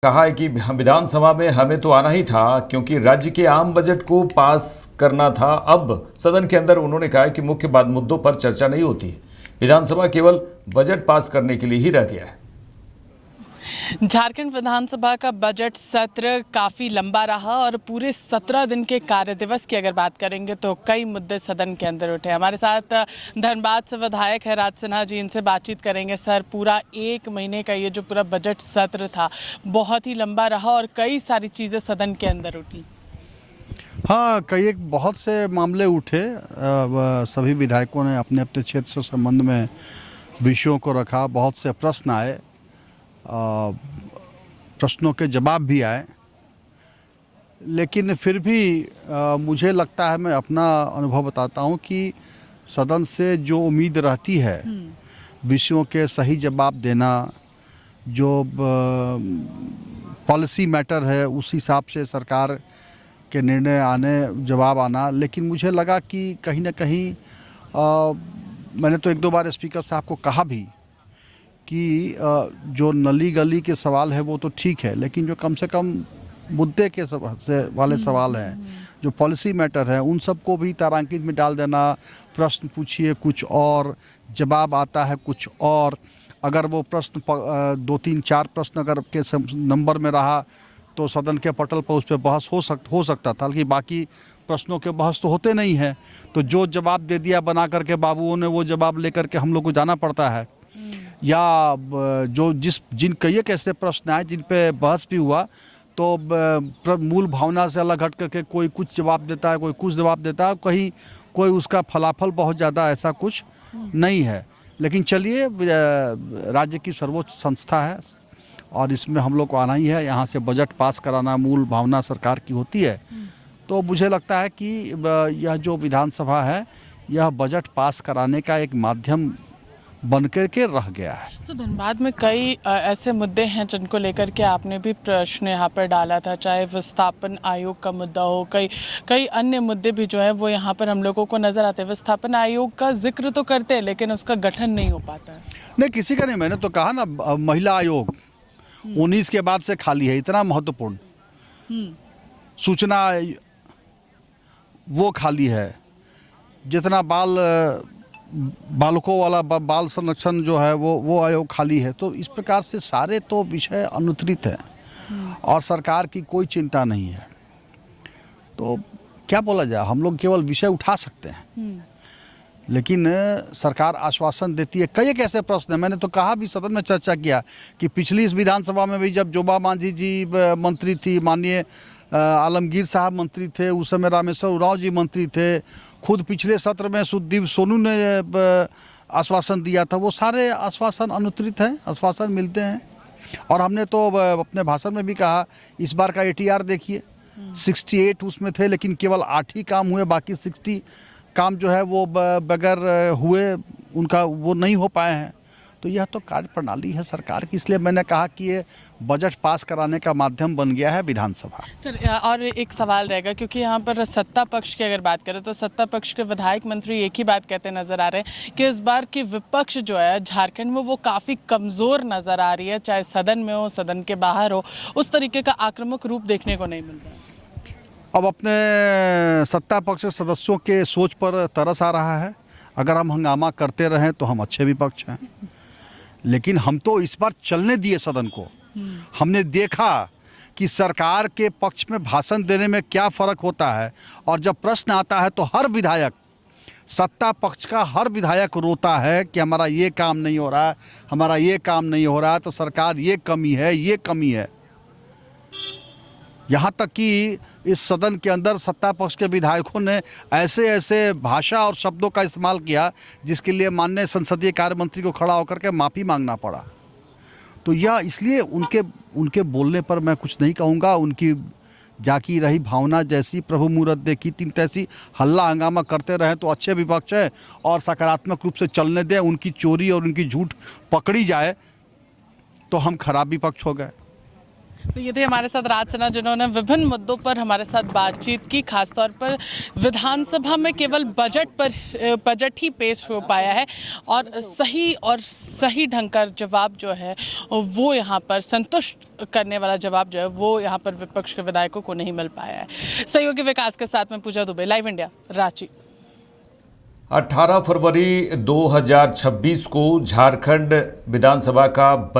कहा है कि विधानसभा में हमें तो आना ही था क्योंकि राज्य के आम बजट को पास करना था। अब सदन के अंदर उन्होंने कहा है कि मुख्य मुद्दों पर चर्चा नहीं होती। विधानसभा केवल बजट पास करने के लिए ही रह गया है। झारखंड विधानसभा का बजट सत्र काफ़ी लंबा रहा और पूरे 17 दिन के कार्य दिवस की अगर बात करेंगे तो कई मुद्दे सदन के अंदर उठे। हमारे साथ धनबाद से विधायक है राज सिन्हा जी, इनसे बातचीत करेंगे। सर, पूरा 1 महीने का ये जो पूरा बजट सत्र था बहुत ही लंबा रहा और कई सारी चीज़ें सदन के अंदर उठी। हाँ, कई एक बहुत से मामले उठे। सभी विधायकों ने अपने अपने क्षेत्र से संबंध में विषयों को रखा। बहुत से प्रश्न आए, प्रश्नों के जवाब भी आए, लेकिन फिर भी मुझे लगता है, मैं अपना अनुभव बताता हूँ कि सदन से जो उम्मीद रहती है विषयों के सही जवाब देना, जो पॉलिसी मैटर है उस हिसाब से सरकार के निर्णय आने, जवाब आना। लेकिन मुझे लगा कि कहीं ना कहीं मैंने तो 1-2 बार स्पीकर साहब को कहा भी कि जो नली गली के सवाल है वो तो ठीक है, लेकिन जो कम से कम मुद्दे के वाले सवाल हैं, जो पॉलिसी मैटर है, उन सबको भी तारांकित में डाल देना। प्रश्न पूछिए कुछ और, जवाब आता है कुछ और। अगर वो प्रश्न 2-3-4 प्रश्न अगर के नंबर में रहा तो सदन के पटल पर उस पर बहस हो सकता था, लेकिन बाकी प्रश्नों के बहस तो होते नहीं है। तो जो जवाब दे दिया बना करके बाबुओं ने, वो जवाब लेकर के हम लोग को जाना पड़ता है। या जो जिन कई एक ऐसे प्रश्न आए जिन पे बहस भी हुआ, तो मूल भावना से अलग हट करके कोई कुछ जवाब देता है, कोई कुछ जवाब देता है, कहीं कोई उसका फलाफल बहुत ज़्यादा ऐसा कुछ नहीं है। लेकिन चलिए, राज्य की सर्वोच्च संस्था है और इसमें हम लोग को आना ही है। यहाँ से बजट पास कराना मूल भावना सरकार की होती है। तो मुझे लगता है कि यह जो विधानसभा है, यह बजट पास कराने का एक माध्यम बन कर के रह गया है। तो धनबाद में कई ऐसे मुद्दे हैं जिनको लेकर के आपने भी प्रश्न यहाँ पर डाला था, चाहे विस्थापन आयोग का मुद्दा हो, कई अन्य मुद्दे भी जो है वो यहाँ पर हम लोगों को नजर आते हैं। विस्थापन आयोग का जिक्र तो करते हैं लेकिन उसका गठन नहीं हो पाता है। नहीं, किसी का नहीं। मैंने तो कहा ना, महिला आयोग 19 के बाद से खाली है, इतना महत्वपूर्ण। सूचना वो खाली है, जितना बालकों वाला बाल संरक्षण जो है वो आयोग खाली है। तो इस प्रकार से सारे तो विषय अनुत्तरित हैं और सरकार की कोई चिंता नहीं है। तो क्या बोला जाए, हम लोग केवल विषय उठा सकते हैं, लेकिन सरकार आश्वासन देती है। कई एक ऐसे प्रश्न हैं, मैंने तो कहा भी, सदन में चर्चा किया कि पिछली इस विधानसभा में भी जब जोबा मांझी जी मंत्री थी, माननीय आलमगीर साहब मंत्री थे, उस समय रामेश्वर उरांव जी मंत्री थे, खुद पिछले सत्र में सुखदेव सोनू ने आश्वासन दिया था। वो सारे आश्वासन अनुत्तरित हैं, आश्वासन मिलते हैं। और हमने तो अपने भाषण में भी कहा, इस बार का ATR देखिए, 68 उसमें थे, लेकिन केवल 8 ही काम हुए, बाकी 60 काम जो है वो बगैर हुए उनका वो नहीं हो पाए हैं। तो यह तो कार्य प्रणाली है सरकार की, इसलिए मैंने कहा कि ये बजट पास कराने का माध्यम बन गया है विधानसभा। सर, और एक सवाल रहेगा, क्योंकि यहाँ पर सत्ता पक्ष की अगर बात करें तो सत्ता पक्ष के विधायक मंत्री एक ही बात कहते नजर आ रहे हैं कि इस बार की विपक्ष जो है झारखंड में वो काफ़ी कमज़ोर नज़र आ रही है, चाहे सदन में हो, सदन के बाहर हो, उस तरीके का आक्रामक रूप देखने को नहीं मिल रहा है। अब अपने सत्ता पक्ष के सदस्यों के सोच पर तरस आ रहा है। अगर हम हंगामा करते रहें तो हम अच्छे विपक्ष हैं, लेकिन हम तो इस बार चलने दिए सदन को। हमने देखा कि सरकार के पक्ष में भाषण देने में क्या फ़र्क होता है, और जब प्रश्न आता है तो हर विधायक, सत्ता पक्ष का हर विधायक रोता है कि हमारा ये काम नहीं हो रहा है, हमारा ये काम नहीं हो रहा है, तो सरकार ये कमी है, ये कमी है। यहाँ तक कि इस सदन के अंदर सत्ता पक्ष के विधायकों ने ऐसे ऐसे भाषा और शब्दों का इस्तेमाल किया जिसके लिए माननीय संसदीय कार्य मंत्री को खड़ा होकर के माफ़ी मांगना पड़ा। तो यह इसलिए उनके बोलने पर मैं कुछ नहीं कहूँगा। उनकी जाकी रही भावना जैसी, प्रभु मूरत देखी तीन तैसी। हल्ला हंगामा करते रहें तो अच्छे विपक्ष है, और सकारात्मक रूप से चलने दें। उनकी चोरी और उनकी झूठ पकड़ी जाए तो हम खराब विपक्ष हो गए। तो ये थे हमारे साथ राज सिन्हा, जिन्होंने विभिन्न मुद्दों पर हमारे साथ बातचीत की। खासतौर पर विधानसभा में केवल बजट ही पेश हो पाया है और सही ढंग का जवाब जो है वो यहाँ पर संतुष्ट करने वाला जवाब जो है वो यहाँ पर विपक्ष के विधायकों को नहीं मिल पाया है। सहयोगी विकास के साथ में पूजा दुबे, लाइव इंडिया, रांची। 18 फरवरी 2026 को झारखंड विधानसभा का